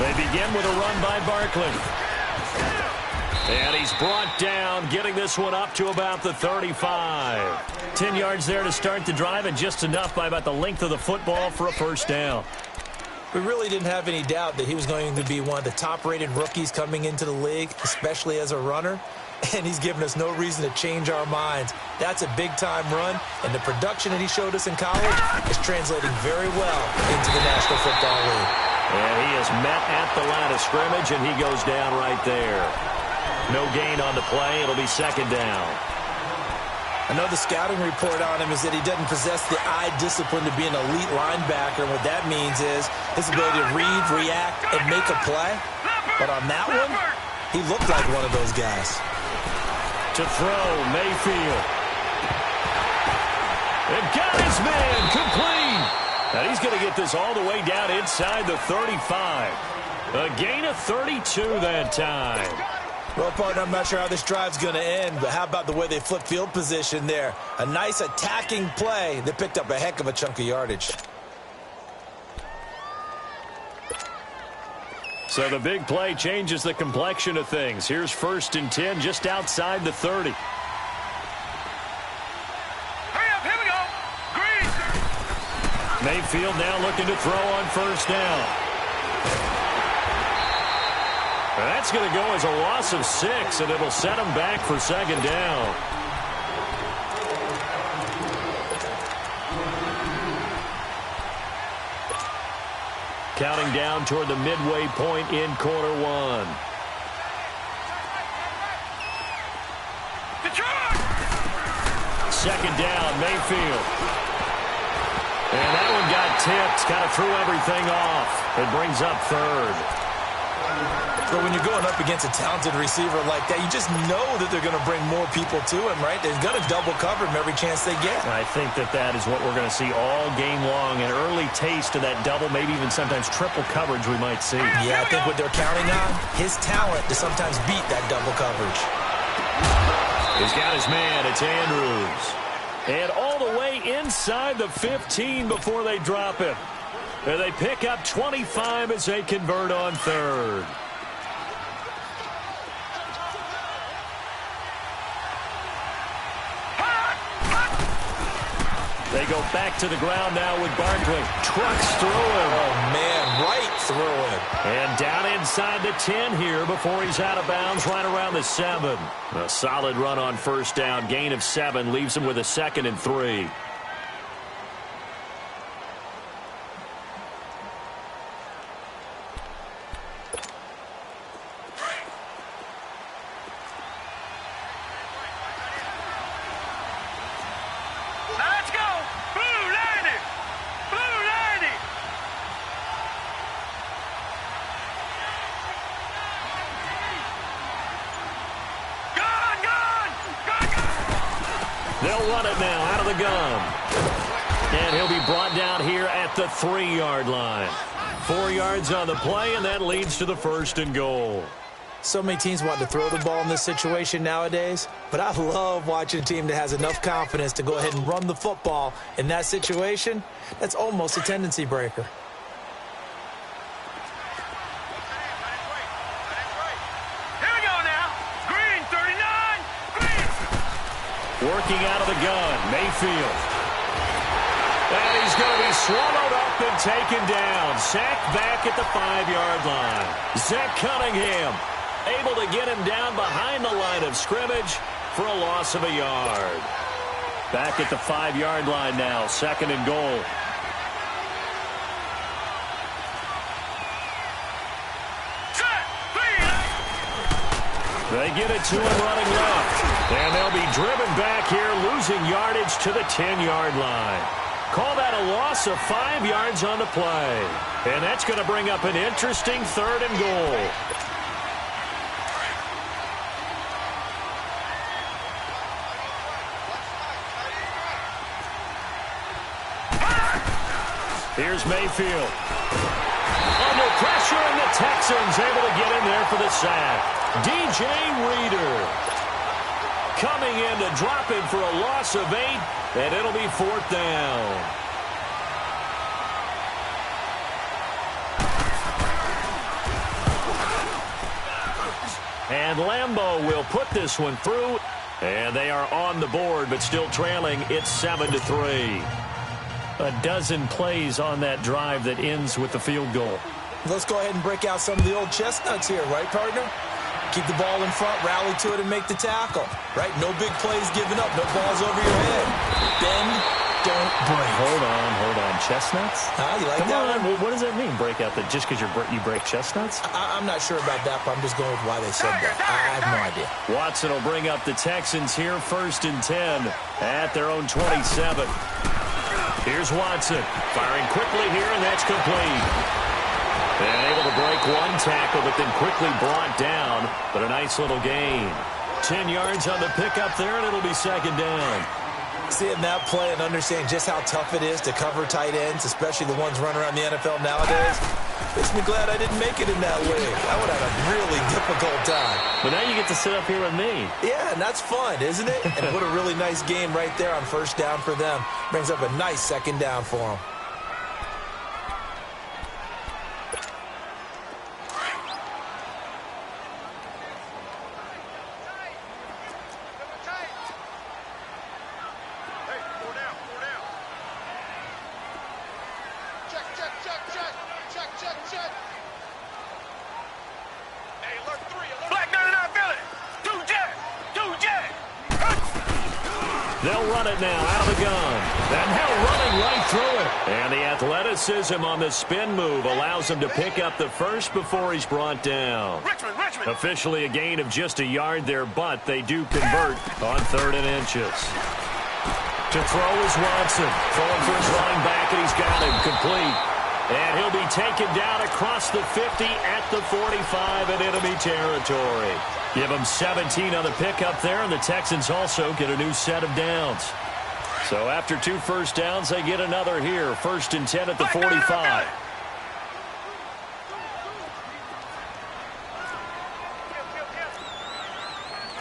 They begin with a run by Barkley. And he's brought down, getting this one up to about the 35. 10 yards there to start the drive, and just enough by about the length of the football for a first down. We really didn't have any doubt that he was going to be one of the top-rated rookies coming into the league, especially as a runner. And he's given us no reason to change our minds. That's a big-time run, and the production that he showed us in college is translating very well into the National Football League. And he is met at the line of scrimmage, and he goes down right there. No gain on the play. It'll be second down. I know the scouting report on him is that he doesn't possess the eye discipline to be an elite linebacker. And what that means is his ability to read, react, and make a play. But on that one, he looked like one of those guys. To throw, Mayfield. And got his man complete. And he's going to get this all the way down inside the 35. A gain of 32 that time. Well, partner, I'm not sure how this drive's going to end, but how about the way they flip field position there? A nice attacking play that picked up a heck of a chunk of yardage. So the big play changes the complexion of things. Here's 1st and 10 just outside the 30. Hurry up, here we go. Green. Mayfield now looking to throw on first down. And that's going to go as a loss of 6, and it'll set him back for second down. Counting down toward the midway point in quarter one. Second down, Mayfield. And that one got tipped, kind of threw everything off. It brings up third. But when you're going up against a talented receiver like that, you just know that they're going to bring more people to him, right? They're going to double cover him every chance they get. I think that is what we're going to see all game long. An early taste of that double, maybe even sometimes triple coverage we might see. Yeah, I think what they're counting on, his talent to sometimes beat that double coverage. He's got his man. It's Andrews. And all the way inside the 15 before they drop him. And they pick up 25 as they convert on third. They go back to the ground now with Barkley. Trucks through him. Oh, man, right through him. And down inside the 10 here before he's out of bounds right around the 7. A solid run on first down. Gain of 7 leaves him with a 2nd and 3. They'll run it now out of the gun. And he'll be brought down here at the 3-yard line. 4 yards on the play, and that leads to the 1st and goal. So many teams want to throw the ball in this situation nowadays, but I love watching a team that has enough confidence to go ahead and run the football. In that situation, that's almost a tendency breaker. Working out of the gun, Mayfield. And he's going to be swallowed up and taken down. Sacked back at the 5-yard line. Zach Cunningham able to get him down behind the line of scrimmage for a loss of a yard. Back at the 5-yard line now, 2nd and goal. They get it to him running left. And they'll be driven back here, losing yardage to the 10-yard line. Call that a loss of 5 yards on the play. And that's going to bring up an interesting 3rd and goal. Here's Mayfield. Under pressure, and the Texans able to get in there for the sack. DJ Reader coming in to drop him for a loss of 8, and it'll be 4th down. And Lambeau will put this one through. And they are on the board, but still trailing. It's 7-3. A dozen plays on that drive that ends with the field goal. Let's go ahead and break out some of the old chestnuts here, right, partner? Keep the ball in front, rally to it, and make the tackle. Right? No big plays given up. No balls over your head. Bend, don't break. Hold on. Chestnuts? You like Come that on. one? What does that mean, break out? That just because you break chestnuts? I'm not sure about that, but I'm just going with why they said that. I have no idea. Watson will bring up the Texans here, 1st and 10 at their own 27. Here's Watson, firing quickly here, and that's complete. And able to break one tackle, but then quickly brought down. But a nice little gain. 10 yards on the pickup there, and it'll be 2nd down. Seeing that play and understanding just how tough it is to cover tight ends, especially the ones running around the NFL nowadays, makes me glad I didn't make it in that league. I would have a really difficult time. But now you get to sit up here with me. Yeah, and that's fun, isn't it? And what a really nice game right there on 1st down for them. Brings up a nice 2nd down for them. They'll run it now out of the gun. And now running right through it. And the athleticism on the spin move allows him to pick up the first before he's brought down. Richmond. Officially a gain of just a yard there, but they do convert on 3rd and inches. To throw is Watson. Throwing for his running back, and he's got him complete. And he'll be taken down across the 50 at the 45 in enemy territory. Give them 17 on the pickup there, and the Texans also get a new set of downs. So after 2 first downs, they get another here. 1st and 10 at the 45.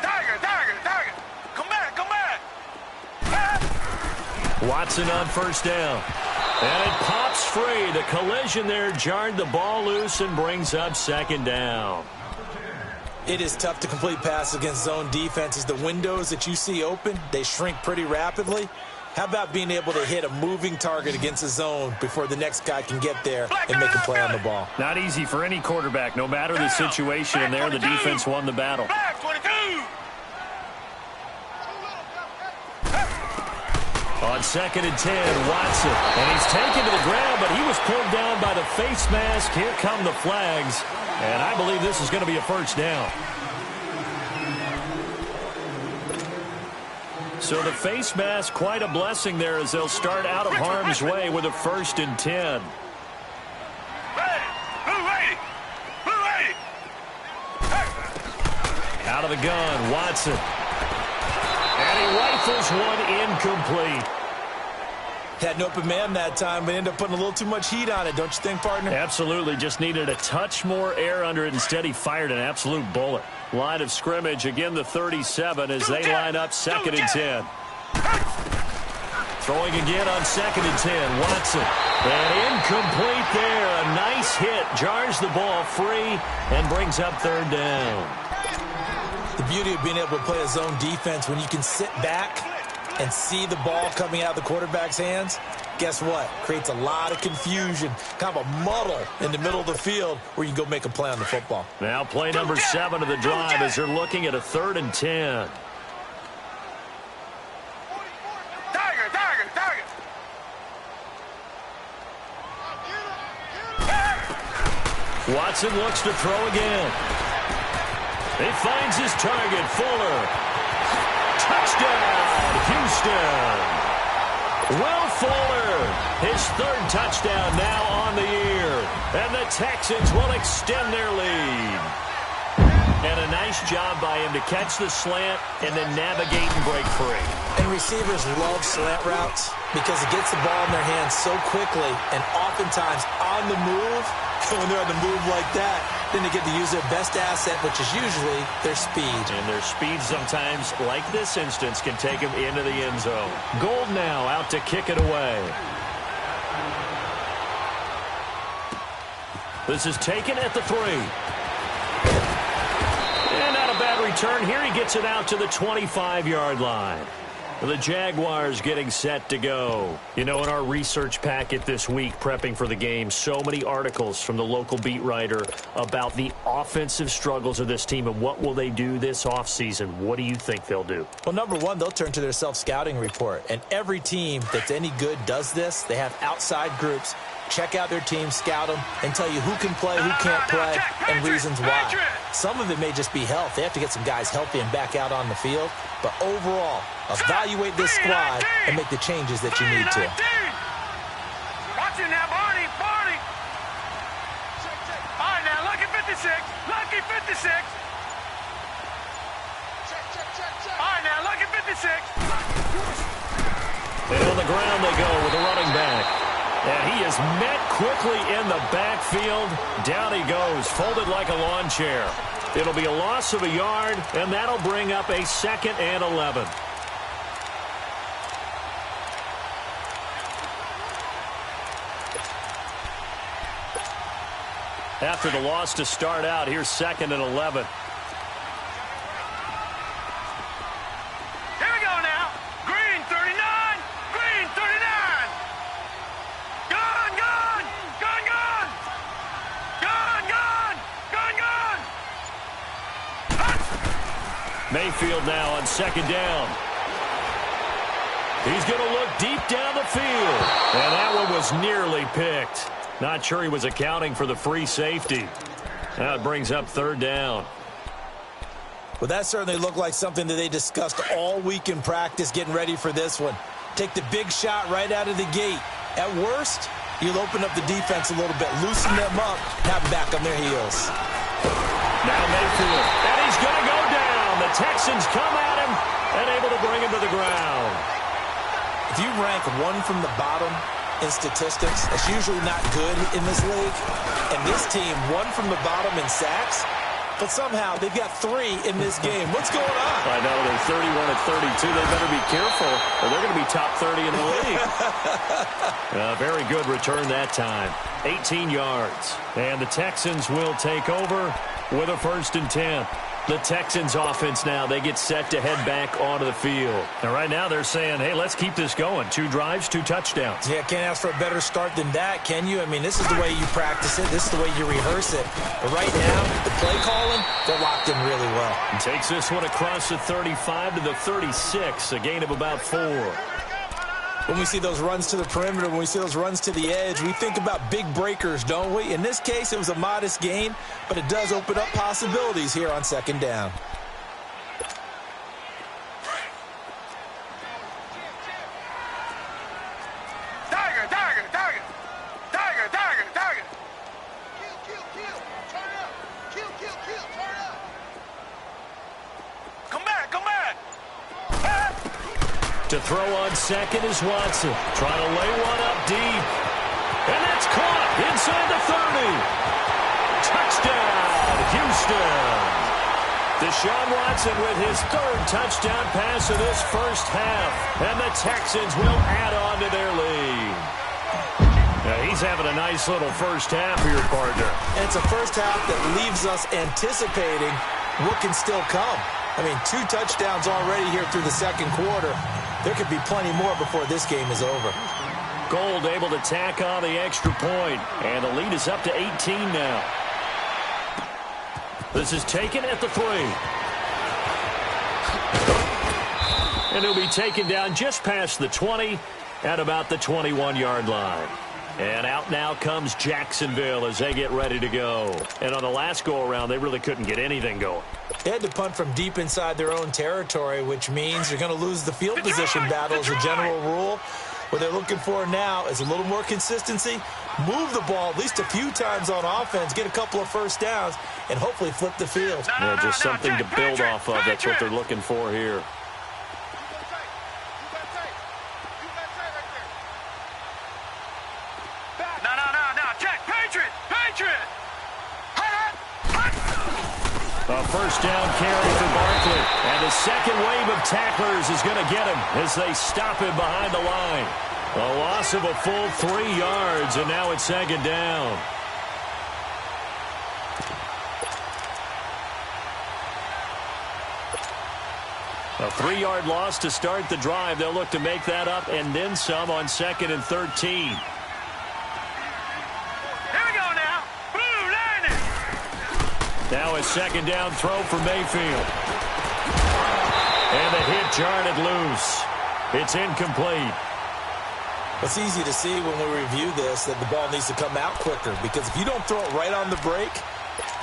Tiger. Come back. Watson on 1st down. And it pops free. The collision there jarred the ball loose and brings up 2nd down. It is tough to complete passes against zone defenses. The windows that you see open, they shrink pretty rapidly. How about being able to hit a moving target against a zone before the next guy can get there and make a play on the ball? Not easy for any quarterback, no matter the situation. And there, the defense won the battle. Back 22. On 2nd and 10, Watson. And he's taken to the ground, but he was pulled down by the face mask. Here come the flags. And I believe this is going to be a 1st down. So the face mask, quite a blessing there as they'll start out of harm's way with a 1st and 10. Out of the gun, Watson. And he rifles one incomplete. Had an open man that time, but ended up putting a little too much heat on it, don't you think, partner? Absolutely. Just needed a touch more air under it. Instead, he fired an absolute bullet. Line of scrimmage, again, the 37 as they line up 2nd and 10. Throwing again on 2nd and 10. Watson. And incomplete there. A nice hit. Jars the ball free and brings up 3rd down. The beauty of being able to play a zone defense when you can sit back and see the ball coming out of the quarterback's hands, guess what? Creates a lot of confusion, kind of a muddle in the middle of the field where you can go make a play on the football. Now play number 7 of the drive as they're looking at a 3rd and 10. Tiger. Watson looks to throw again. He finds his target, Fuller. Touchdown, Houston. Will Fuller, his 3rd touchdown now on the year. And the Texans will extend their lead. And a nice job by him to catch the slant and then navigate and break free. And receivers love slant routes because it gets the ball in their hands so quickly and oftentimes on the move. When they're on the move like that, then they get to use their best asset, which is usually their speed. And their speed sometimes, like this instance, can take them into the end zone. Gold now out to kick it away. This is taken at the 3. And Not a bad return here. He gets it out to the 25-yard line. The Jaguars getting set to go. You know, in our research packet this week, prepping for the game, so many articles from the local beat writer about the offensive struggles of this team and what will they do this offseason. What do you think they'll do? Well, number one, they'll turn to their self-scouting report. And every team that's any good does this. They have outside groups. Check out their team, scout them, and tell you who can play, who can't play, and reasons why. Some of it may just be health. They have to get some guys healthy and back out on the field. But overall, evaluate this squad and make the changes that you need to. Watch it now, Barney. All right, now, lucky 56. All right, now, lucky 56. And on the ground they go with a running back. And he is met quickly in the backfield. Down he goes, folded like a lawn chair. It'll be a loss of a yard, and that'll bring up a 2nd and 11. After the loss to start out, here's 2nd and 11. Here we go now. Green 39. Green 39. Mayfield now on 2nd down. He's going to look deep down the field. And that one was nearly picked. Not sure he was accounting for the free safety. Now it brings up 3rd down. Well, that certainly looked like something that they discussed all week in practice getting ready for this one. Take the big shot right out of the gate. At worst, you'll open up the defense a little bit, loosen them up, have them back on their heels. Now Mayfield, and he's going to go down. The Texans come at him and able to bring him to the ground. If you rank one from the bottom in statistics, that's usually not good in this league. And this team, one from the bottom in sacks, but somehow they've got 3 in this game. What's going on? I know, they're 31 at 32. They better be careful, or they're going to be top 30 in the league. Very good return that time. 18 yards. And the Texans will take over with a 1st and 10. The Texans offense now, they get set to head back onto the field. And right now they're saying, hey, let's keep this going. 2 drives, 2 touchdowns. Yeah, can't ask for a better start than that, can you? I mean, this is the way you practice it. This is the way you rehearse it. But right now, the play calling, they're locked in really well. And takes this one across the 35 to the 36, a gain of about 4. When we see those runs to the perimeter, when we see those runs to the edge, we think about big breakers, don't we? In this case, it was a modest gain, but it does open up possibilities here on 2nd down. Tiger. Turn up. Come back. To throw on 2nd is Watson. Trying to lay one up deep. And that's caught inside the 30. Touchdown, Houston. Deshaun Watson with his 3rd touchdown pass of this first half. And the Texans will add on to their lead. Now, he's having a nice little first half here, partner. And it's a first half that leaves us anticipating what can still come. I mean, 2 touchdowns already here through the 2nd quarter. There could be plenty more before this game is over. Gold able to tack on the extra point. And the lead is up to 18 now. This is taken at the 3. And he'll be taken down just past the 20 at about the 21-yard line. And out now comes Jacksonville as they get ready to go. And on the last go-around, they really couldn't get anything going. They had to punt from deep inside their own territory, which means you're going to lose the field position battle as a general rule. What they're looking for now is a little more consistency, move the ball at least a few times on offense, get a couple of first downs, and hopefully flip the field. Yeah, just something to build off of. That's what they're looking for here. A first down carry for Barkley. And the second wave of tacklers is going to get him as they stop him behind the line. A loss of a full 3 yards, and now it's 2nd down. A 3-yard loss to start the drive. They'll look to make that up and then some on 2nd and 13. Here we go now. Blue lining. Now a 2nd down throw for Mayfield. And the hit jarred it loose. It's incomplete. It's easy to see when we review this that the ball needs to come out quicker, because if you don't throw it right on the break,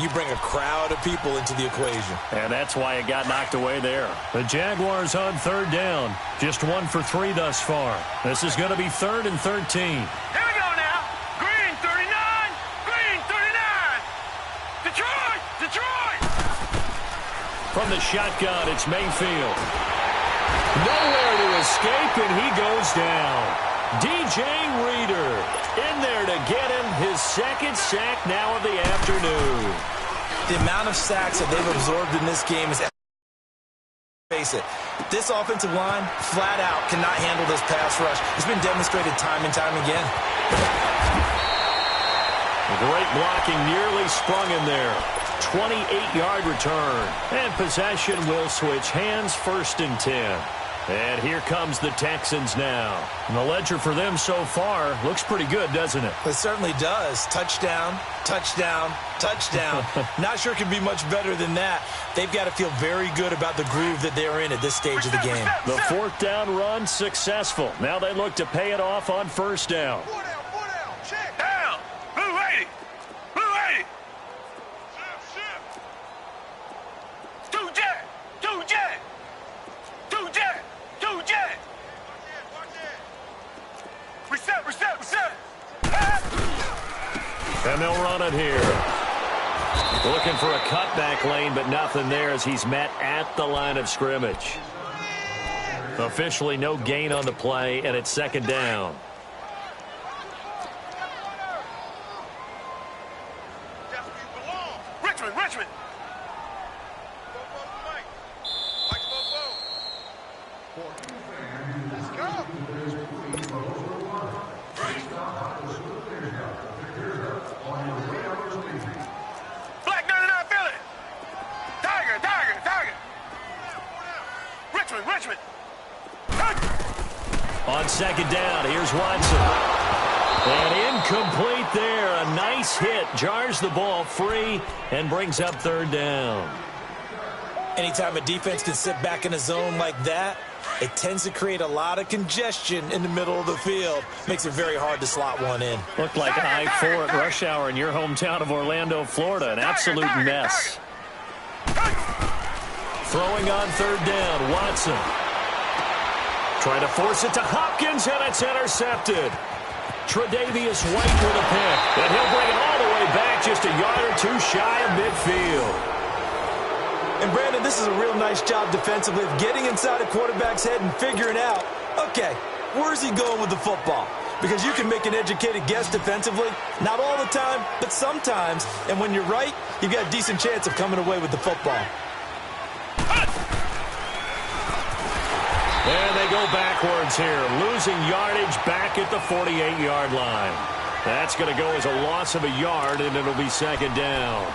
you bring a crowd of people into the equation. And that's why it got knocked away there. The Jaguars on 3rd down. Just 1 for 3 thus far. This is going to be 3rd and 13. Here we go now. Green 39. Green 39. Detroit. Detroit. From the shotgun, it's Mayfield. Nowhere to escape, and he goes down. DJ Reader in there to get him his 2nd sack now of the afternoon. The amount of sacks that they've absorbed in this game is, face it, this offensive line flat out cannot handle this pass rush. It's been demonstrated time and time again. Great blocking, nearly sprung in there. 28-yard return. And possession will switch hands, 1st and 10. And here comes the Texans now. And the ledger for them so far looks pretty good, doesn't it? It certainly does. Touchdown, touchdown, touchdown. Not sure it can be much better than that. They've got to feel very good about the groove that they're in at this stage of the game. The 4th down run successful. Now they look to pay it off on 1st down. 4 down, check. Down. Blue 80. Blue 80. Shift. 2 jet. 2 jet. 2 jet. 2 jet. Reset. And they'll run it here. Looking for a cutback lane, but nothing there as he's met at the line of scrimmage. Officially no gain on the play, and it's 2nd down. Richmond. Let's go. Black 99 Philly. Tiger. Richmond. On 2nd down, here's Watson. And incomplete there. A nice hit. Jars the ball free and brings up 3rd down. Anytime a defense can sit back in a zone like that, it tends to create a lot of congestion in the middle of the field. Makes it very hard to slot one in. Looked like I-4 at rush hour in your hometown of Orlando, Florida. An absolute mess. Throwing on 3rd down, Watson. Trying to force it to Hopkins, and it's intercepted. Tre'Davious White with a pick. And he'll bring it all the way back, just a yard or 2 shy of midfield. And, Brandon, this is a real nice job defensively of getting inside a quarterback's head and figuring out, okay, where's he going with the football? Because you can make an educated guess defensively, not all the time, but sometimes. And when you're right, you've got a decent chance of coming away with the football. And they go backwards here, losing yardage back at the 48-yard line. That's going to go as a loss of a yard, and it'll be 2nd down.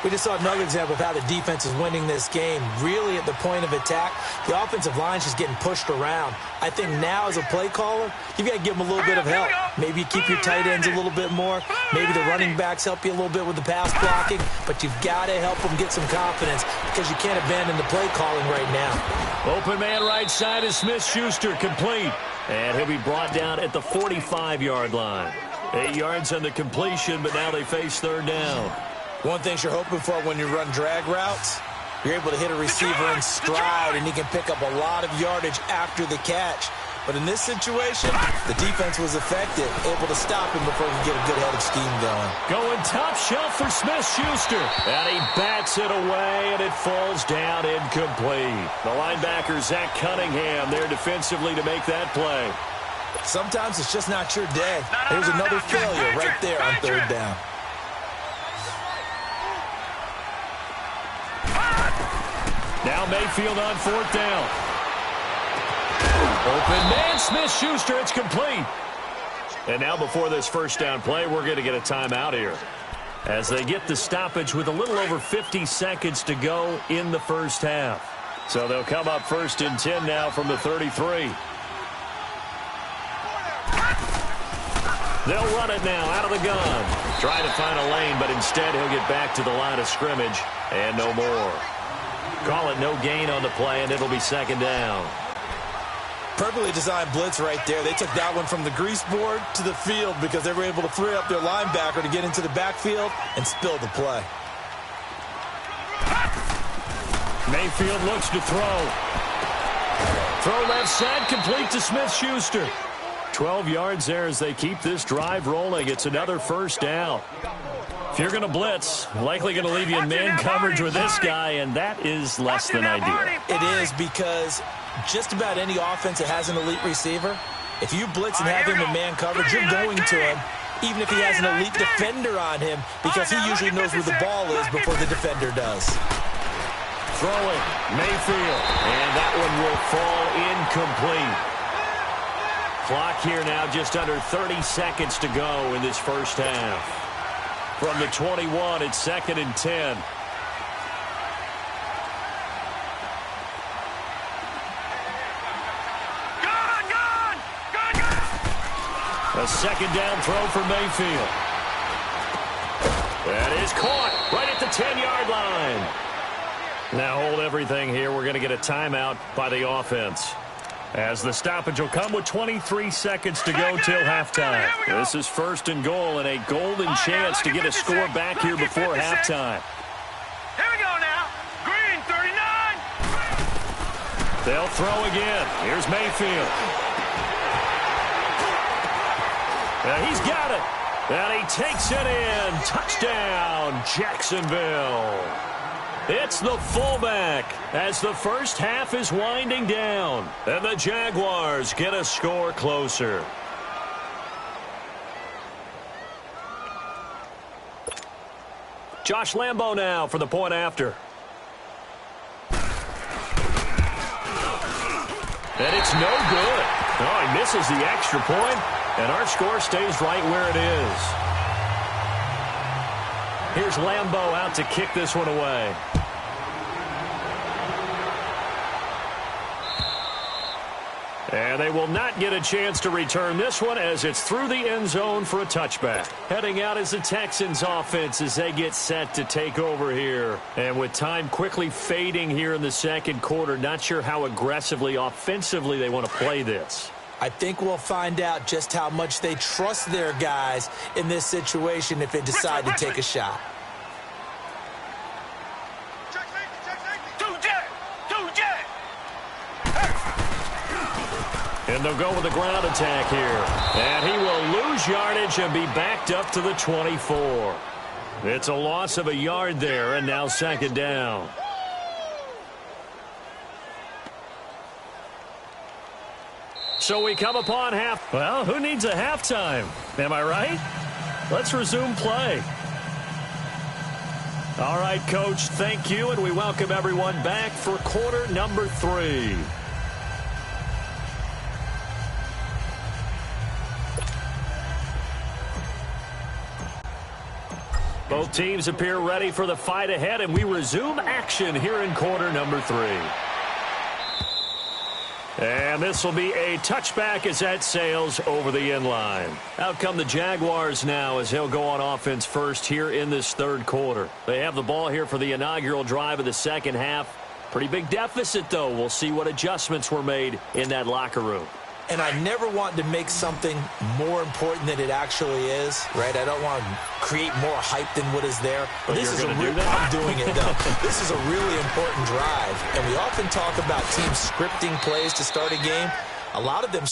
We just saw another example of how the defense is winning this game. Really at the point of attack, the offensive line's just getting pushed around. I think now as a play caller, you've got to give them a little bit of help. Maybe you keep your tight ends a little bit more. Maybe the running backs help you a little bit with the pass blocking. But you've got to help them get some confidence because you can't abandon the play calling right now. Open man right side is Smith-Schuster, complete. And he'll be brought down at the 45-yard line. 8 yards on the completion, but now they face 3rd down. One thing you're hoping for when you run drag routes, you're able to hit a receiver in stride, and he can pick up a lot of yardage after the catch. But in this situation, the defense was effective, able to stop him before he could get a good head of steam going. Going top shelf for Smith-Schuster. And he bats it away, and it falls down incomplete. The linebacker, Zach Cunningham, there defensively to make that play. Sometimes it's just not your day. There's another failure right there on 3rd down. Now Mayfield on 4th down. Open man, Smith-Schuster, it's complete. And now before this 1st down play, we're going to get a timeout here. As they get the stoppage with a little over 50 seconds to go in the 1st half. So they'll come up 1st and 10 now from the 33. They'll run it now out of the gun. Trying to find a lane, but instead he'll get back to the line of scrimmage and no more. Call it no gain on the play, and it'll be 2nd down. Perfectly designed blitz right there. They took that one from the grease board to the field because they were able to free up their linebacker to get into the backfield and spill the play. Mayfield looks to throw. Throw left side, complete to Smith-Schuster. 12 yards there as they keep this drive rolling. It's another 1st down. If you're going to blitz, likely going to leave you in man coverage with this guy, and that is less than ideal. It is, because just about any offense that has an elite receiver, if you blitz and have him in man coverage, you're going to him, even if he has an elite defender on him, because he usually knows where the ball is before the defender does. Throwing, Mayfield, and that one will fall incomplete. Clock here now, just under 30 seconds to go in this 1st half. From the 21, it's 2nd and 10. A 2nd down throw for Mayfield. That is caught right at the 10-yard line. Now hold everything here. We're going to get a timeout by the offense, as the stoppage will come with 23 seconds to go till halftime. This is 1st and goal and a golden chance to get a score back here before halftime. Here we go now. Green, 39. They'll throw again. Here's Mayfield. He's got it. And he takes it in. Touchdown, Jacksonville. It's the fullback as the 1st half is winding down, and the Jaguars get a score closer. Josh Lambo now for the point after. And it's no good. Oh, he misses the extra point, and our score stays right where it is. Here's Lambo out to kick this one away. And they will not get a chance to return this one as it's through the end zone for a touchback. Heading out is the Texans offense as they get set to take over here. And with time quickly fading here in the 2nd quarter, not sure how aggressively, offensively they want to play this. I think we'll find out just how much they trust their guys in this situation if they decide to take a shot. And they'll go with the ground attack here. And he will lose yardage and be backed up to the 24. It's a loss of a yard there, and now 2nd down. So we come upon half. Well, who needs a halftime? Am I right? Let's resume play. All right, Coach, thank you, and we welcome everyone back for quarter number 3. Both teams appear ready for the fight ahead, and we resume action here in quarter number 3. And this will be a touchback as that sails over the end line. Out come the Jaguars now as they'll go on offense first here in this 3rd quarter. They have the ball here for the inaugural drive of the 2nd half. Pretty big deficit, though. We'll see what adjustments were made in that locker room. And I never want to make something more important than it actually is, right? I don't want to create more hype than what is there. But this is I'm doing it, though. This is a really important drive. And we often talk about teams scripting plays to start a game. A lot of them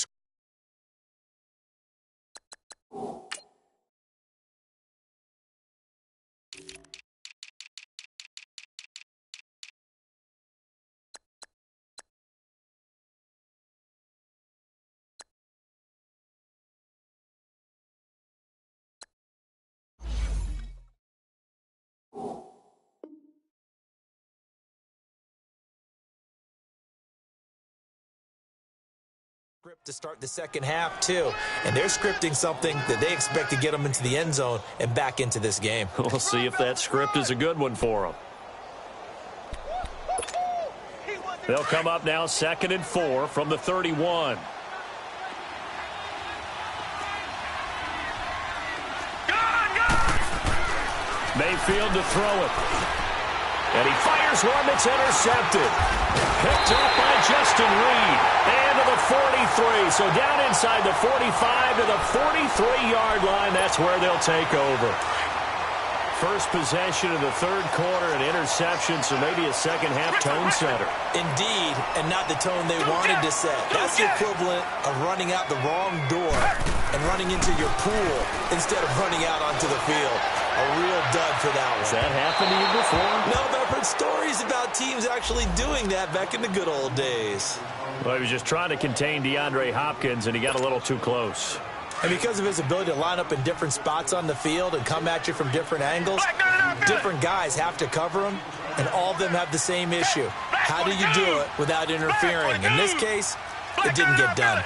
to start the 2nd half, too. And they're scripting something that they expect to get them into the end zone and back into this game. We'll see if that script is a good one for them. They'll come up now 2nd and 4 from the 31. Mayfield to throw it. And he fires one that's intercepted. Picked up by Justin Reed. And to the 43. So down inside the 45 to the 43-yard line. That's where they'll take over. First possession of the third quarter, an interception, so maybe a second-half tone setter. Indeed, and not the tone they wanted to set. That's the equivalent of running out the wrong door and running into your pool instead of running out onto the field. A real dud for that one. Has that happened to you before? No, but I've heard stories about teams actually doing that back in the good old days. Well, he was just trying to contain DeAndre Hopkins, and he got a little too close. And because of his ability to line up in different spots on the field and come at you from different angles, different guys have to cover him, and all of them have the same issue. How do you do it without interfering? In this case, it didn't get done.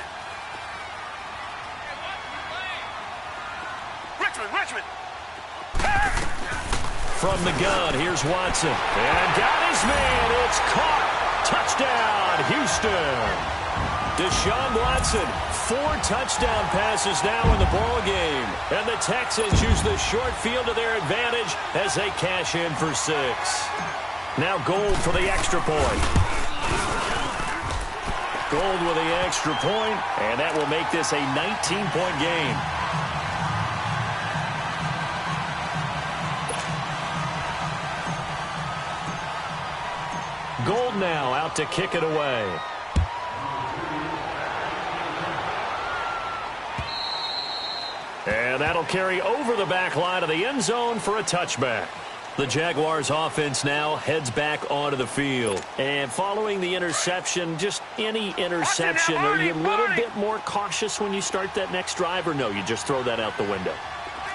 Richmond. From the gun, here's Watson. And got his man. It's caught. Touchdown, Houston. Deshaun Watson, 4 touchdown passes now in the ball game. And the Texans use the short field to their advantage as they cash in for 6. Now Gold for the extra point. Gold with the extra point, and that will make this a 19-point game. Gold now out to kick it away. And that'll carry over the back line of the end zone for a touchback. The Jaguars offense now heads back onto the field. And following the interception, just any interception, are you a little bit more cautious when you start that next drive, or no, you just throw that out the window?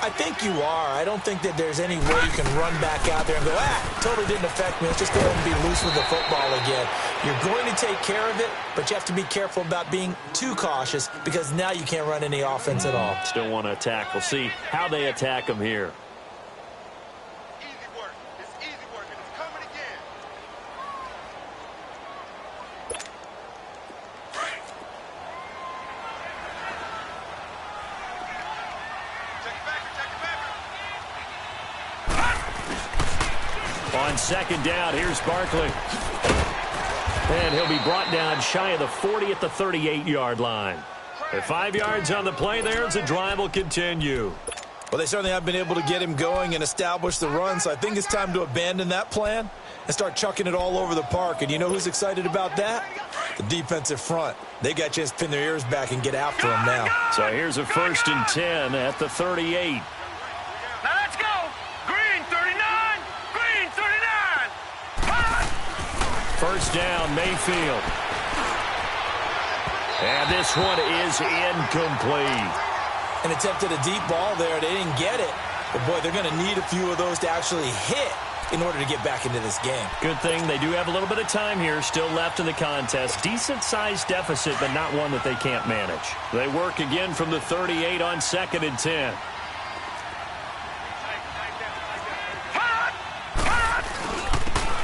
I think you are. I don't think that there's any way you can run back out there and go, totally didn't affect me. Let's just go ahead and be loose with the football again. You're going to take care of it, but you have to be careful about being too cautious because now you can't run any offense at all. Still want to attack. We'll see how they attack them here. Easy work. It's easy work, and it's coming again. On second down, here's Barkley. And he'll be brought down shy of the 40 at the 38-yard line. At 5 yards on the play there, as the drive will continue. Well, they certainly have been able to get him going and establish the run, so I think it's time to abandon that plan and start chucking it all over the park. And you know who's excited about that? The defensive front. They got a chance to pin their ears back and get after him now. So here's a 1st and 10 at the 38. Now let's go. Green 39. Green 39. First down, Mayfield. And this one is incomplete. An attempt at a deep ball there. They didn't get it. But, boy, they're going to need a few of those to actually hit in order to get back into this game. Good thing they do have a little bit of time here still left in the contest. Decent-sized deficit, but not one that they can't manage. They work again from the 38 on 2nd and 10.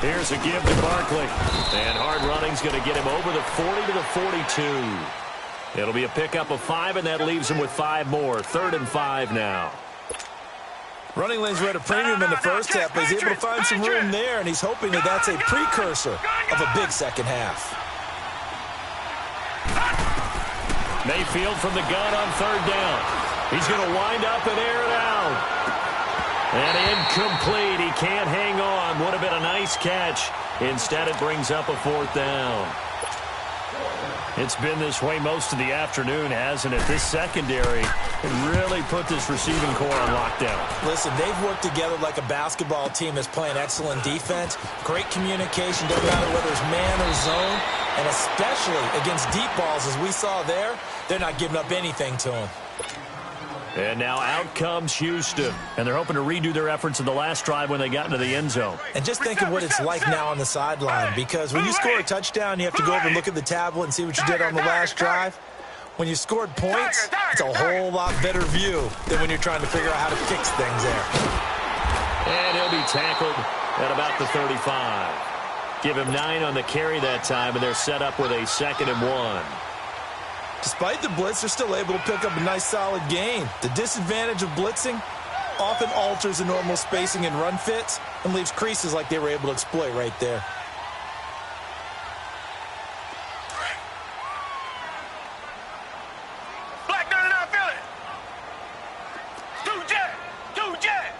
Here's a give to Barkley. And hard running's going to get him over the 40 to the 42. It'll be a pickup of 5, and that leaves him with 5 more. 3rd and 5 now. Running lanes were at a premium in the first half, but he's able to find some room there, and he's hoping that that's a precursor of a big second half. Mayfield from the gun on 3rd down. He's going to wind up and air it out. And incomplete. He can't hang on. Would have been a nice catch. Instead, it brings up a 4th down. It's been this way most of the afternoon, hasn't it? This secondary really put this receiving core on lockdown. Listen, they've worked together like a basketball team that's playing excellent defense. Great communication, doesn't matter whether it's man or zone. And especially against deep balls, as we saw there, they're not giving up anything to them. And now out comes Houston. And they're hoping to redo their efforts in the last drive when they got into the end zone. And just think of what it's like now on the sideline. Because when you score a touchdown, you have to go over and look at the tablet and see what you did on the last drive. When you scored points, it's a whole lot better view than when you're trying to figure out how to fix things there. And he'll be tackled at about the 35. Give him 9 on the carry that time, and they're set up with a 2nd and 1. Despite the blitz, they're still able to pick up a nice solid gain. The disadvantage of blitzing often alters the normal spacing and run fits and leaves creases like they were able to exploit right there. Black 99, feel it. Two jet.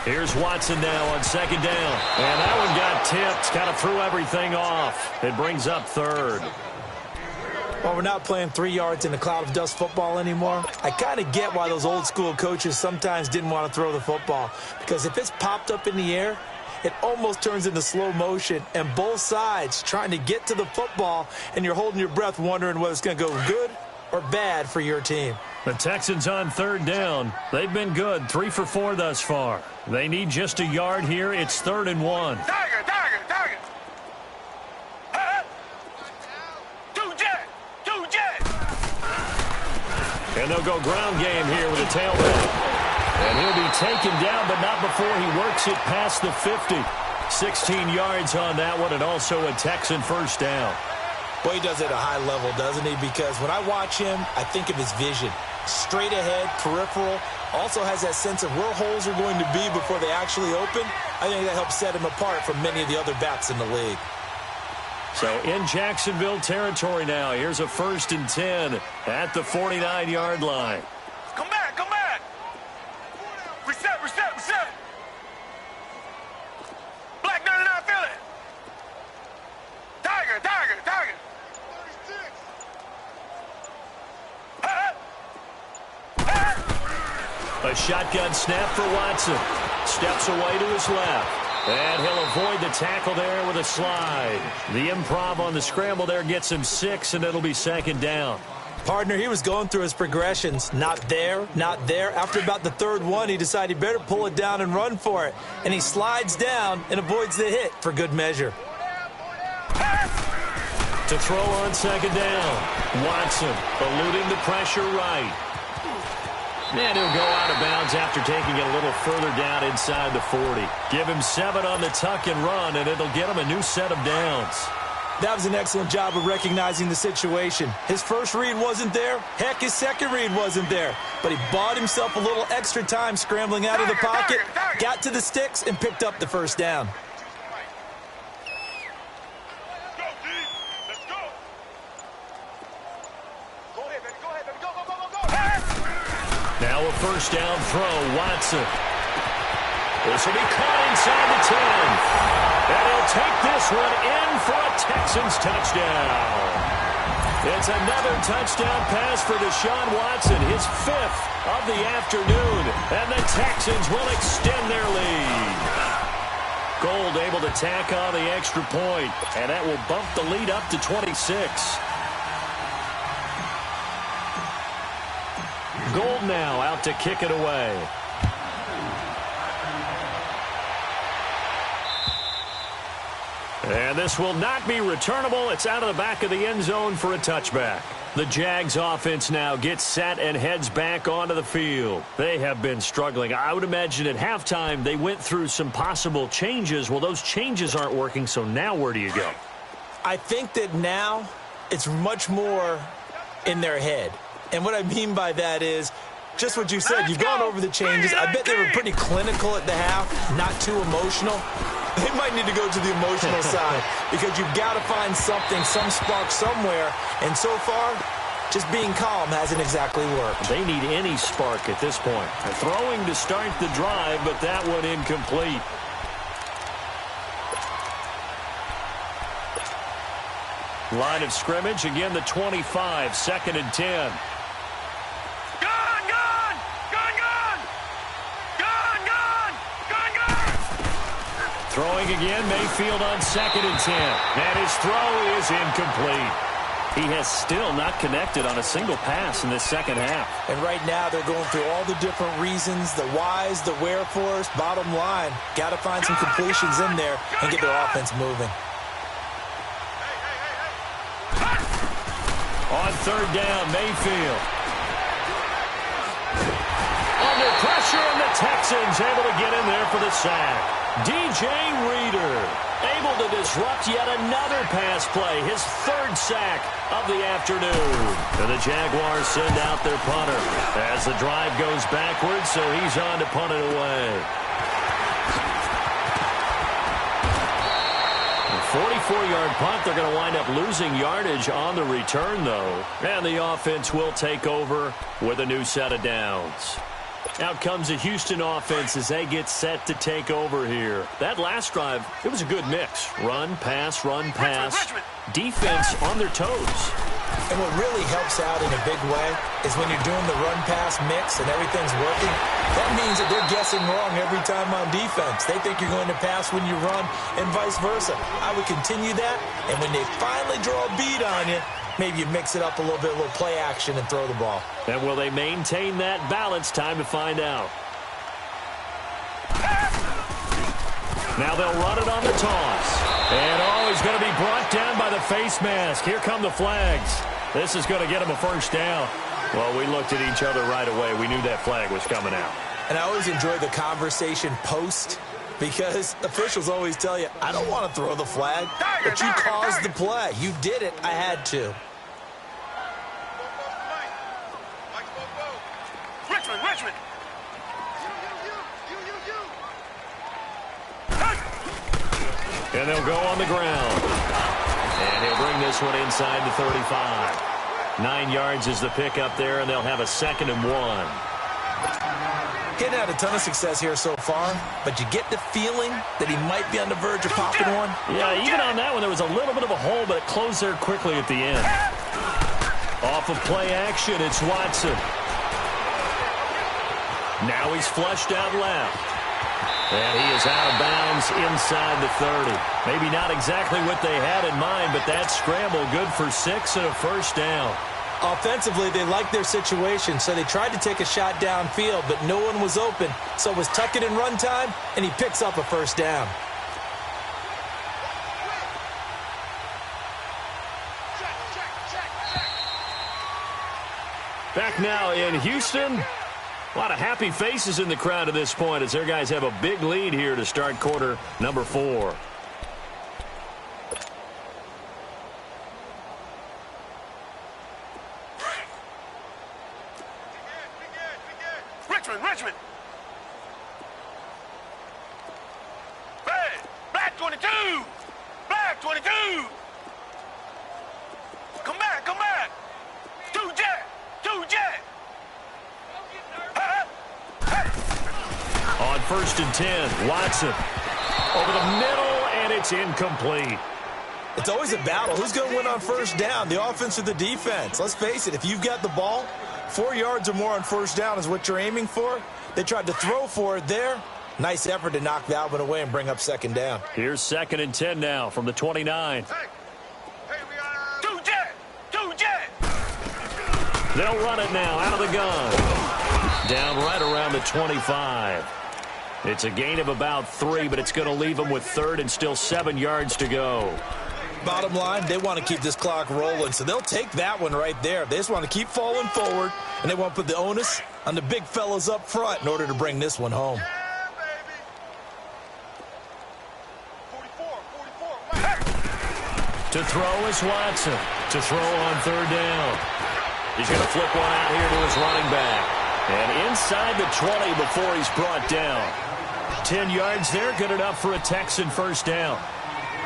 Here's Watson now on 2nd down. And that one got tipped. Kind of threw everything off. It brings up 3rd. Well, we're not playing 3 yards in a cloud of dust football anymore. I kind of get why those old school coaches sometimes didn't want to throw the football. Because if it's popped up in the air, it almost turns into slow motion. And both sides trying to get to the football, and you're holding your breath wondering whether it's going to go good or bad for your team. The Texans on 3rd down. They've been good, 3 for 4 thus far. They need just a yard here. It's 3rd and 1. Tiger. And they'll go ground game here with a tailback. And he'll be taken down, but not before he works it past the 50. 16 yards on that one, and also a Texan 1st down. Boy, he does it at a high level, doesn't he? Because when I watch him, I think of his vision. Straight ahead, peripheral, also has that sense of where holes are going to be before they actually open. I think that helps set him apart from many of the other backs in the league. So in Jacksonville territory now, here's a 1st and 10 at the 49-yard line. Come back. Reset. Black 99, feel it. Tiger. A shotgun snap for Watson. Steps away to his left. And he'll avoid the tackle there with a slide. The improv on the scramble there gets him 6, and it'll be 2nd down. Partner, he was going through his progressions. Not there. After about the 3rd one, he decided he better pull it down and run for it. And he slides down and avoids the hit for good measure. To throw on 2nd down. Watson eluding the pressure right. And he'll go out of bounds after taking it a little further down inside the 40. Give him 7 on the tuck and run, and it'll get him a new set of downs. That was an excellent job of recognizing the situation. His first read wasn't there. Heck, his second read wasn't there. But he bought himself a little extra time scrambling out of the pocket, got to the sticks, and picked up the 1st down. Now a 1st down throw, Watson. This will be caught inside the 10. And he'll take this one in for a Texans touchdown. It's another touchdown pass for Deshaun Watson, his 5th of the afternoon. And the Texans will extend their lead. Gold able to tack on the extra point, and that will bump the lead up to 26. Gold now out to kick it away. And this will not be returnable. It's out of the back of the end zone for a touchback. The Jags offense now gets set and heads back onto the field. They have been struggling. I would imagine at halftime they went through some possible changes. Well, those changes aren't working, so now where do you go? I think that now it's much more in their head. And what I mean by that is just what you said. You've gone over the changes. I bet they were pretty clinical at the half, not too emotional. They might need to go to the emotional side because you've got to find something, some spark somewhere. And so far, just being calm hasn't exactly worked. They need any spark at this point. Throwing to start the drive, but that one incomplete. Line of scrimmage, again the 25, 2nd and 10. Throwing again, Mayfield on 2nd and 10. And his throw is incomplete. He has still not connected on a single pass in this second half. And right now they're going through all the different reasons, the whys, the wherefores. Bottom line, got to find some completions in there and get their offense moving. On 3rd down, Mayfield. Under pressure, and the Texans able to get in there for for the sack. DJ Reader able to disrupt yet another pass play, his third sack of the afternoon. And the Jaguars send out their punter as the drive goes backwards, so he's on to punt it away. 44-yard punt. They're going to wind up losing yardage on the return, though. And the offense will take over with a new set of downs. Out comes the Houston offense as they get set to take over here. That last drive, it was a good mix. Run, pass, defense on their toes. And what really helps out in a big way is when you're doing the run-pass mix and everything's working, that means that they're guessing wrong every time on defense. They think you're going to pass when you run and vice versa. I would continue that, and when they finally draw a beat on you, maybe you mix it up a little bit, a little play action, and throw the ball. And will they maintain that balance? Time to find out. Now they'll run it on the toss. And, he's going to be brought down by the face mask. Here come the flags. This is going to get him a first down. Well, we looked at each other right away. We knew that flag was coming out. And I always enjoy the conversation post because officials always tell you, I don't want to throw the flag, but you caused the play. You did it. I had to. Richmond. And they'll go on the ground. And he'll bring this one inside the 35. 9 yards is the pickup there, and they'll have a 2nd and 1. Getting had a ton of success here so far, but you get the feeling that he might be on the verge of popping one. Yeah, even on that one, there was a little bit of a hole, but it closed there quickly at the end. Off of play action, it's Watson. Now he's flushed out left. And he is out of bounds inside the 30. Maybe not exactly what they had in mind, but that scramble good for 6 and a first down. Offensively, they liked their situation, so they tried to take a shot downfield, but no one was open. So it was tuck it in run time, and he picks up a first down. Back now in Houston. A lot of happy faces in the crowd at this point as their guys have a big lead here to start quarter number 4. Richmond. Hey, black 22. Black 22. Come back. 2 jet. On 1st and 10, Watson over the middle, and it's incomplete. It's always a battle. Who's going to win on first down, the offense or the defense? Let's face it, if you've got the ball, 4 yards or more on first down is what you're aiming for. They tried to throw for it there. Nice effort to knock that one away and bring up 2nd down. Here's 2nd and 10 now from the 29. Hey, we got 2 jet. They'll run it now out of the gun. Down right around the 25. It's a gain of about 3, but it's going to leave them with 3rd and still 7 yards to go. Bottom line, they want to keep this clock rolling, so they'll take that one right there. They just want to keep falling forward, and they want to put the onus on the big fellas up front in order to bring this one home. To throw is Watson. To throw on 3rd down. He's going to flip one out here to his running back. And inside the 20 before he's brought down. 10 yards there, good enough for a Texan first down.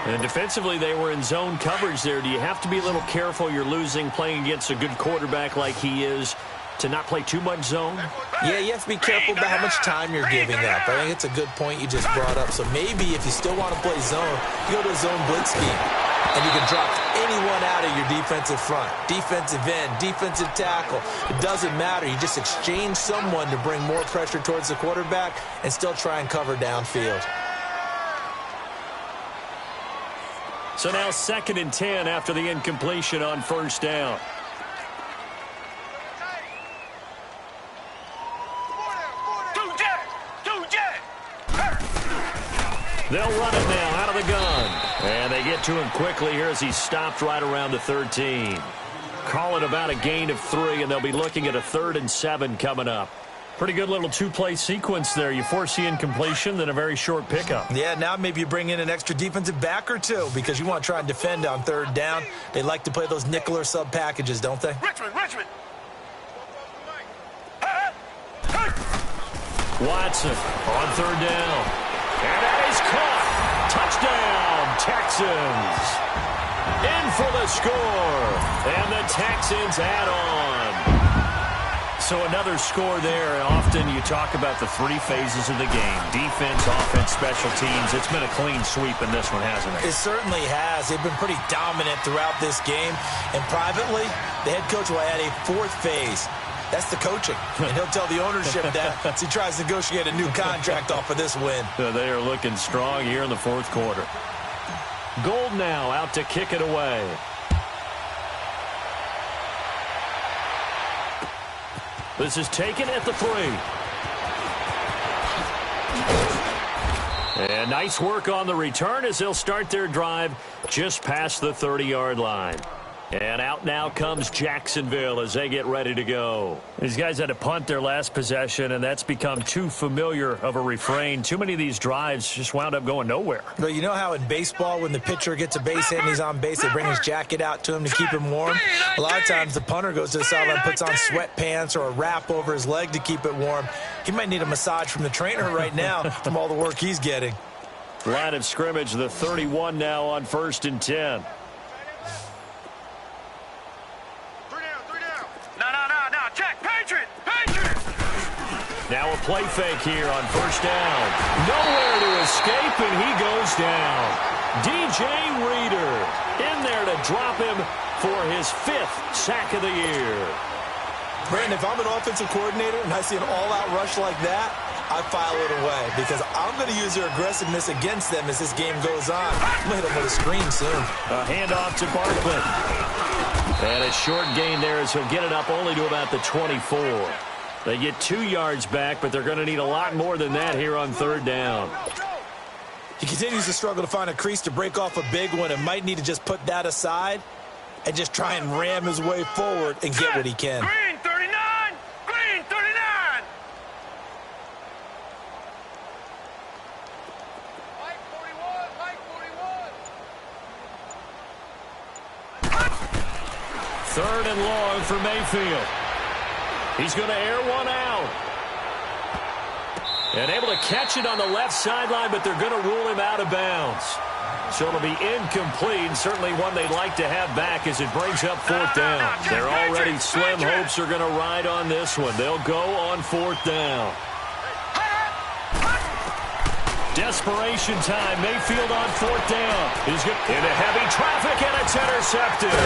And defensively, they were in zone coverage there. Do you have to be a little careful? You're losing playing against a good quarterback like he is to not play too much zone? Yeah, you have to be careful about how much time you're giving up. I think it's a good point you just brought up. So maybe if you still want to play zone, you go to a zone blitz scheme. And you can drop anyone out of your defensive front, defensive end, defensive tackle. It doesn't matter. You just exchange someone to bring more pressure towards the quarterback and still try and cover downfield. So now 2nd and 10 after the incompletion on first down. They'll run it now out of the gun. And they get to him quickly here as he's stopped right around the 13. Call it about a gain of 3, and they'll be looking at a 3rd and 7 coming up. Pretty good little two-play sequence there. You force the incompletion, then a very short pickup. Yeah, now maybe you bring in an extra defensive back or two because you want to try and defend on third down. They like to play those nickel or sub packages, don't they? Richmond! Watson on third down. And that is caught. Touchdown, Texans. In for the score. And the Texans add on. So another score there. Often you talk about the three phases of the game. Defense, offense, special teams. It's been a clean sweep in this one, hasn't it? It certainly has. They've been pretty dominant throughout this game. And privately, the head coach will add a fourth phase. That's the coaching. And he'll tell the ownership that as he tries to negotiate a new contract off of this win. They are looking strong here in the fourth quarter. Gold now out to kick it away. This is taken at the 3. And nice work on the return as they'll start their drive just past the 30-yard line. And out now comes Jacksonville as they get ready to go. These guys had to punt their last possession, and that's become too familiar of a refrain. Too many of these drives just wound up going nowhere. But you know how in baseball when the pitcher gets a base hit and he's on base, they bring his jacket out to him to keep him warm? A lot of times the punter goes to the sideline, puts on sweatpants or a wrap over his leg to keep it warm. He might need a massage from the trainer right now from all the work he's getting. Line of scrimmage, the 31 now on 1st and 10. Now a play fake here on 1st down. Nowhere to escape, and he goes down. DJ Reader in there to drop him for his 5th sack of the year. Brandon, if I'm an offensive coordinator and I see an all-out rush like that, I file it away because I'm going to use their aggressiveness against them as this game goes on. I'm going to hit them with a screen soon. A handoff to Barkley. And a short gain there as he'll get it up only to about the 24. They get 2 yards back, but they're going to need a lot more than that here on 3rd down. He continues to struggle to find a crease to break off a big one and might need to just put that aside and just try and ram his way forward and get what he can. Green 39! Green 39! Mike 41! Mike 41! 3rd and long for Mayfield. He's going to air one out. And able to catch it on the left sideline, but they're going to rule him out of bounds. So it'll be incomplete, certainly one they'd like to have back as it brings up 4th down. They're already slim hopes are going to ride on this one. They'll go on 4th down. Desperation time. Mayfield on 4th down. He's into heavy traffic, and it's intercepted.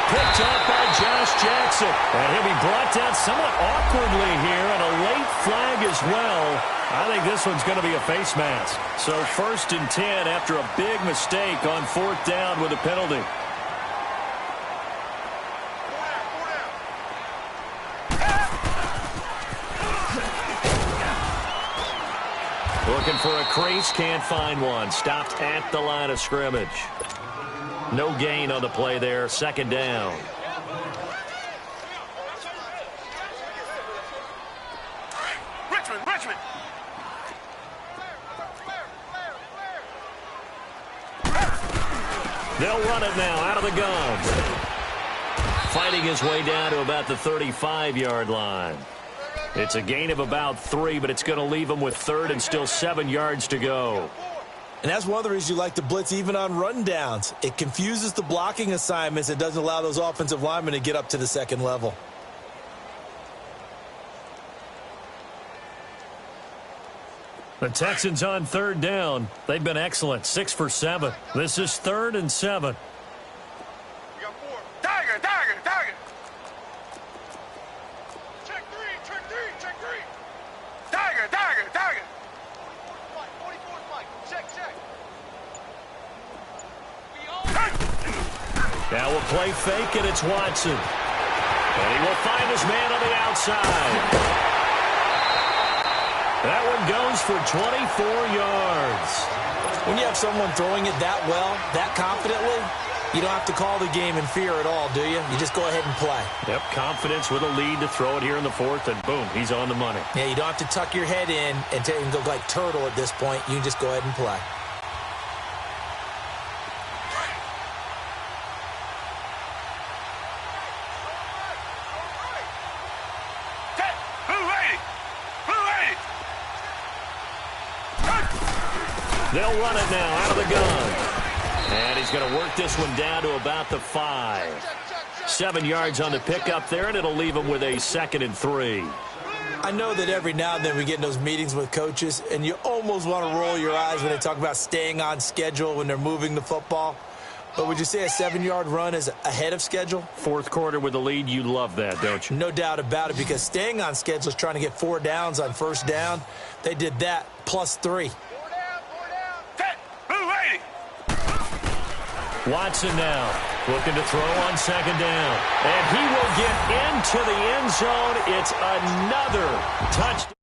Picked up by Josh Jackson. And he'll be brought down somewhat awkwardly here, and a late flag as well. I think this one's going to be a face mask. So 1st and 10 after a big mistake on 4th down with a penalty. Looking for a crease, can't find one. Stopped at the line of scrimmage. No gain on the play there, 2nd down. Richmond! They'll run it now out of the gun. Fighting his way down to about the 35-yard line. It's a gain of about 3, but it's going to leave him with 3rd and still 7 yards to go. And that's one of the reasons you like to blitz even on rundowns. It confuses the blocking assignments. It doesn't allow those offensive linemen to get up to the 2nd level. The Texans on 3rd down. They've been excellent, 6 for 7. This is 3rd and 7. Tiger! Check 3! Tiger! 44 Mike. Check. Now we'll play fake, and it's Watson. And he will find his man on the outside. That one goes for 24 yards. When you have someone throwing it that well, that confidently, you don't have to call the game in fear at all, do you? You just go ahead and play. Yep, confidence with a lead to throw it here in the fourth, and boom, he's on the money. Yeah, you don't have to tuck your head in and go like turtle at this point. You can just go ahead and play. They'll run it now out of the gun. And he's going to work this one down to about the 5. 7 yards on the pickup there, and it'll leave him with a 2nd and 3. I know that every now and then we get in those meetings with coaches, and you almost want to roll your eyes when they talk about staying on schedule when they're moving the football. But would you say a 7-yard run is ahead of schedule? Fourth quarter with the lead, you love that, don't you? No doubt about it, because staying on schedule is trying to get 4 downs on first down. They did that, plus 3. Watson now looking to throw on 2nd down. And he will get into the end zone. It's another touchdown.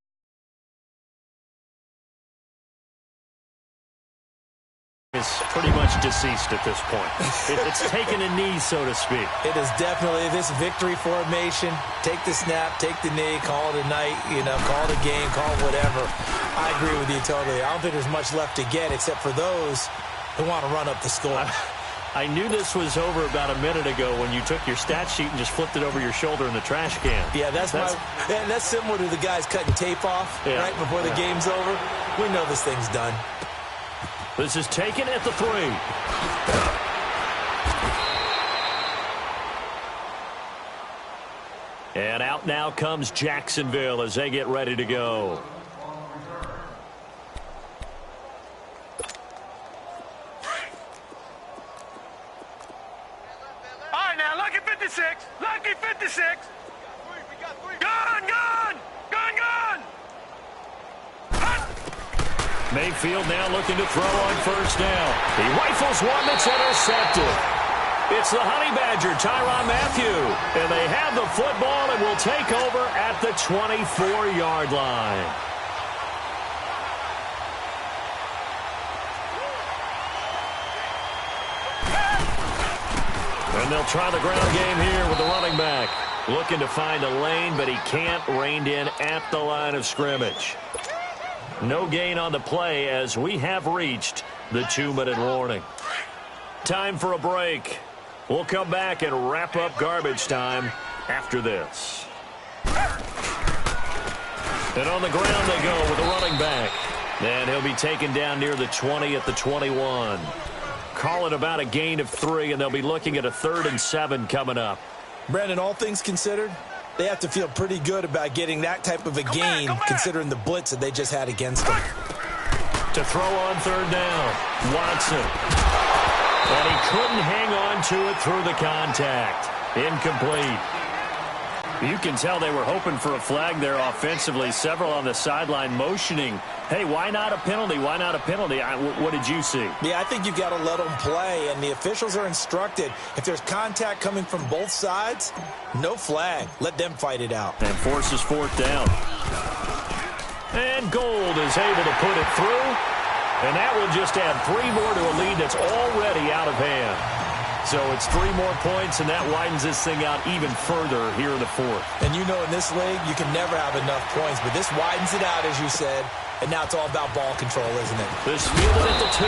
Is pretty much deceased at this point. It's taken a knee, so to speak. It is definitely this victory formation. Take the snap, take the knee, call it a night, call it a game, call it whatever. I agree with you totally. I don't think there's much left to get except for those who want to run up the score. I knew this was over about a minute ago when you took your stat sheet and just flipped it over your shoulder in the trash can. Yeah, that's similar to the guys cutting tape off right before the game's over. We know this thing's done. This is taken at the 3. And out now comes Jacksonville as they get ready to go. Lucky 56. Gun, gun, gun, gun. Mayfield now looking to throw on first down. He rifles one that's intercepted. It's the Honey Badger, Tyrann Mathieu. And they have the football and will take over at the 24-yard line. And they'll try the ground game here with the running back. Looking to find a lane, but he can't. Reined in at the line of scrimmage. No gain on the play as we have reached the 2-minute warning. Time for a break. We'll come back and wrap up garbage time after this. And on the ground they go with the running back. And he'll be taken down near the 20 at the 21. Call it about a gain of 3, and they'll be looking at a 3rd and 7 coming up. Brandon, all things considered, they have to feel pretty good about getting that type of a gain considering the blitz that they just had against them. To throw on 3rd down, Watson. And he couldn't hang on to it through the contact. Incomplete. You can tell they were hoping for a flag there offensively. Several on the sideline motioning, hey, why not a penalty? Why not a penalty? What did you see? Yeah, I think you've got to let them play, and the officials are instructed. If there's contact coming from both sides, no flag. Let them fight it out. And forces 4th down. And Gold is able to put it through, and that will just add 3 more to a lead that's already out of hand. So it's 3 more points, and that widens this thing out even further here in the 4th. And you know in this league, you can never have enough points, but this widens it out, as you said, and now it's all about ball control, isn't it? This fielded at the 2.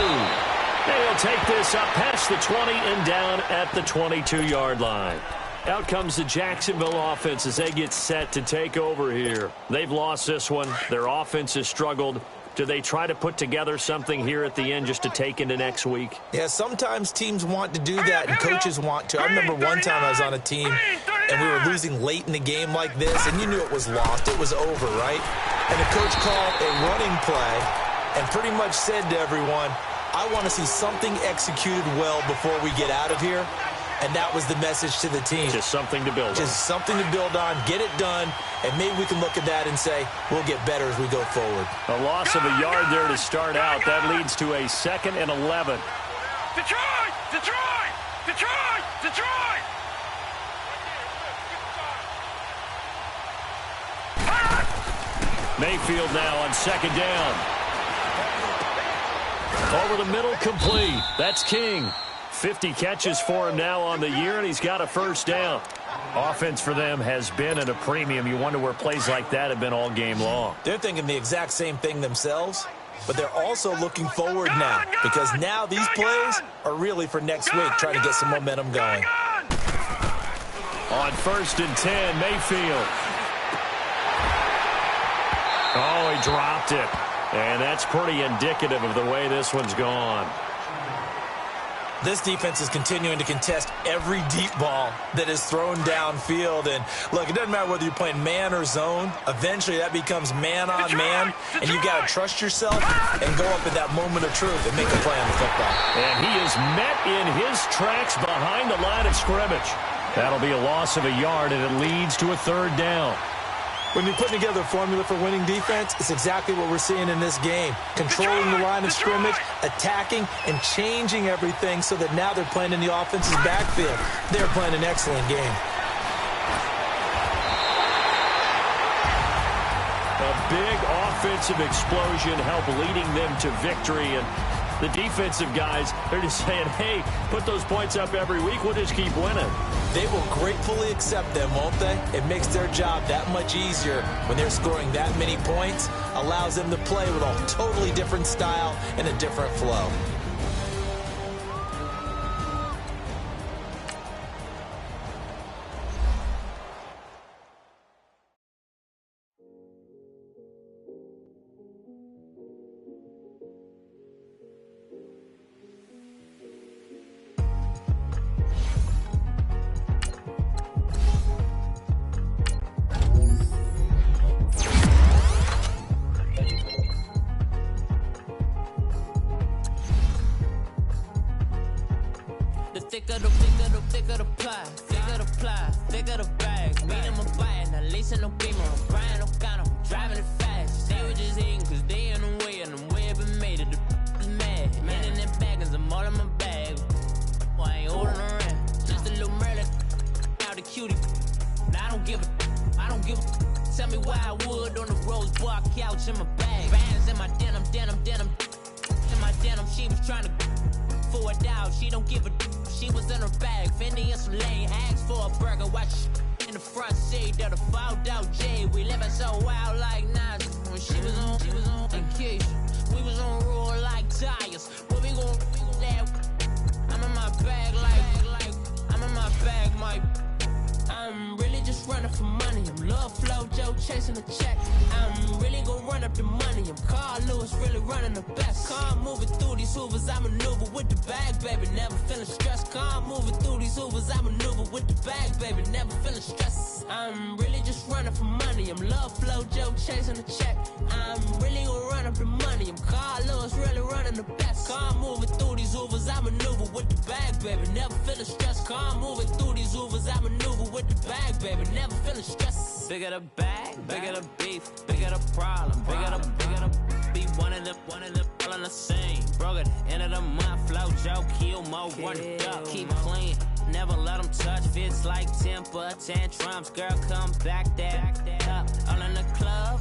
They'll take this up past the 20 and down at the 22-yard line. Out comes the Jacksonville offense as they get set to take over here. They've lost this one. Their offense has struggled. Do they try to put together something here at the end just to take into next week? Yeah, sometimes teams want to do that, and coaches want to. I remember one time I was on a team, and we were losing late in the game like this, and you knew it was lost. It was over, right? And the coach called a running play and pretty much said to everyone, I want to see something executed well before we get out of here. And that was the message to the team. Just something to build on. Just something to build on, get it done, and maybe we can look at that and say, we'll get better as we go forward. A loss of a yard there to start out. That leads to a 2nd and 11. Detroit! Detroit! Detroit! Detroit! Mayfield now on second down. Over the middle, complete. That's King. 50 catches for him now on the year, and he's got a first down. Offense for them has been at a premium. You wonder where plays like that have been all game long. They're thinking the exact same thing themselves, but they're also looking forward now because now these plays are really for next week, trying to get some momentum going. On 1st and 10, Mayfield. Oh, he dropped it. And that's pretty indicative of the way this one's gone. This defense is continuing to contest every deep ball that is thrown downfield. And, look, it doesn't matter whether you're playing man or zone. Eventually, that becomes man on man, and you've got to trust yourself and go up at that moment of truth and make a play on the football. And he is met in his tracks behind the line of scrimmage. That'll be a loss of a yard, and it leads to a 3rd down. When you're putting together a formula for winning defense, it's exactly what we're seeing in this game. Controlling the line of scrimmage, attacking, and changing everything so that now they're playing in the offense's backfield. They're playing an excellent game. A big offensive explosion helped leading them to victory, and the defensive guys, they're just saying, hey, put those points up every week, we'll just keep winning. They will gratefully accept them, won't they? It makes their job that much easier when they're scoring that many points, allows them to play with a totally different style and a different flow. Thicker the pie, thicker the ply, thicker the bag. Meet them a buy, not leasing no beamer, I'm Brian O'Connor, driving it fast. They were just hating cause they in the way, and the way it been made it, the is mad. Man in them baggins, I'm all in my bag. Well, I ain't holding around, just a little Merlin, out the cutie. I don't give a, tell me why I would on the rose bar couch in my bag. Bands in my denim, in my denim, she was trying to for a doubt, she don't give a. She was in her bag, Fendi and some lane hags for a burger. Watch in the front seat of the fouled out J. We living so wild like Nas. When she was on vacation, we was on roll like tires. What we gon' that? I'm in my bag like I'm in my bag, my. I'm really just running for money. I'm Love Flow Joe chasing a check. I'm really gon' run up the money. I'm Carl Lewis, really running the best. Car moving through these hoovers, I maneuver with the bag, baby. Never feeling stressed. Car moving through these hoovers, I maneuver with the bag, baby. Never feeling stressed. I'm really just running for money. I'm Love Flow Joe chasing a check. I'm really gon' run up the money. I'm Carl Lewis, really running the best. Car moving through these hoovers, I maneuver with the bag, baby. Never feeling stressed. Car moving through these hoovers, I maneuver with the bag, baby. Never feeling stressed. Bigger the bag, bigger the beef, bigger the problem, bigger the be one of the all in the same. Broke at the end of the month, flow Joe, kill more, run it up, keep clean. Never let them touch, fits like temper tantrums. Girl, come back that up, all in the club,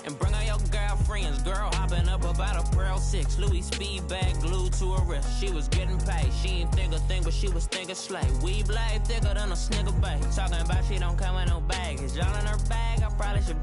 and bring all your girlfriends. Girl hopping up about a Pearl 6 Louis speed bag glued to her wrist. She was getting paid, she ain't think a thing, but she was thinking slay. We blade thicker than a snicker bag. Talking about she don't come with no baggage. All in her bag, I probably should.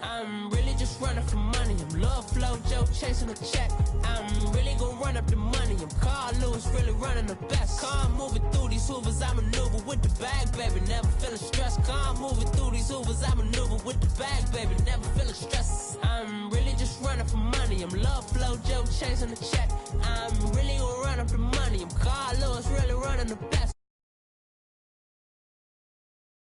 I'm really just running for money. I'm Love Flow Joe chasing a check. I'm really gon' run up the money. I'm Carl Lewis, really running the best. Car moving through these hoovers, I maneuver with the bag, baby. Never feeling stressed. Car moving through these hoovers, I maneuver with the bag, baby. Never feeling stressed. I'm really just running for money. I'm Love Flow Joe chasing a check. I'm really gon' run up the money. I'm Carl Lewis, really running the best.